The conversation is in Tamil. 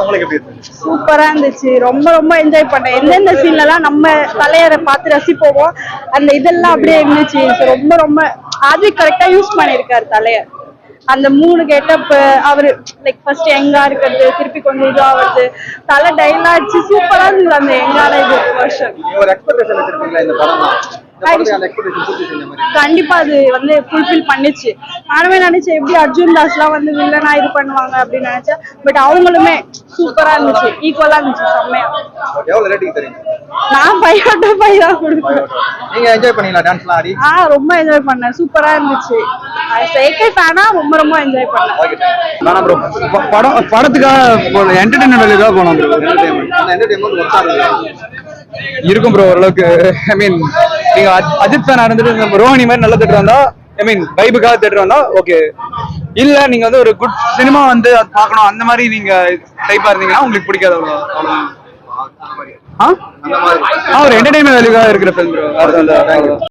உங்களுக்கு எப்படி இருந்துச்சு? சூப்பரா இருந்துச்சு. ரொம்ப ரொம்ப என்ஜாய் பண்ணேன். எந்தெந்த சீன்லாம் நம்ம தலையரை பார்த்து ரசிப்போமோ அந்த இதெல்லாம் அப்படியே இருந்துச்சு. ரொம்ப ரொம்ப அது கரெக்டா யூஸ் பண்ணிருக்காரு தலையர். அந்த 3 கெட்டப் அவரு லைக் ஃபர்ஸ்ட் எங்கா இருக்கிறது, திருப்பி கொஞ்சம் இதுவா வருது, தலை டைலாக்ஸ் சூப்பரா இருந்தது. அந்த எங்கால இது வருஷன் ஒரு எக்ஸ்பெக்டேஷன் வச்சிருக்கீங்களா இந்த படம்? கண்டிப்பா அது வந்து ஃபுல்ஃபில் பண்ணிச்சு. நானுமே நினைச்சேன் எப்படி அர்ஜுன் தாஸ் எல்லாம் வந்து வில்லனா இது பண்ணுவாங்க அப்படின்னு நினைச்சேன். பட் அவங்களுமே சூப்பரா இருந்துச்சு, ஈக்குவலா இருந்துச்சு, செம்மையா. எவ்வளவு ரேட்டிங் தரீங்க? நான் 5 out of 5 தான் கொடுப்பேன். நீங்க என்ஜாய் பண்ணீங்களா டான்ஸ்லாம் ஆடி? ரொம்ப என்ஜாய் பண்ணேன். சூப்பரா இருந்துச்சு. சேகே ஃபேனா ரொம்ப ரொம்ப என்ஜாய் பண்ணேன். நானா ப்ரோ படத்துக்காக என்டர்டெயின்மெண்ட் வேலைக்காக போனோம் ப்ரோ. இருக்கும் ப்ரோ ஓரளவுக்கு. ஐ மீன் நீங்க அஜித் ஃபேனா இருந்துட்டு ரோஹினி மாதிரி நல்ல தேட்டர் வந்தா, ஐ மீன் வைபுக்காக தேட்டர் வந்தா ஓகே. இல்ல நீங்க வந்து ஒரு குட் சினிமா வந்து அது பார்க்கணும் அந்த மாதிரி நீங்க டைப்பா இருந்தீங்கன்னா உங்களுக்கு பிடிக்காது. அவ்வளவுதான். ஒரு என்டர்டெயின்மெண்ட் வேலைக்காக இருக்கிற ஃபிலிம் ப்ரோ.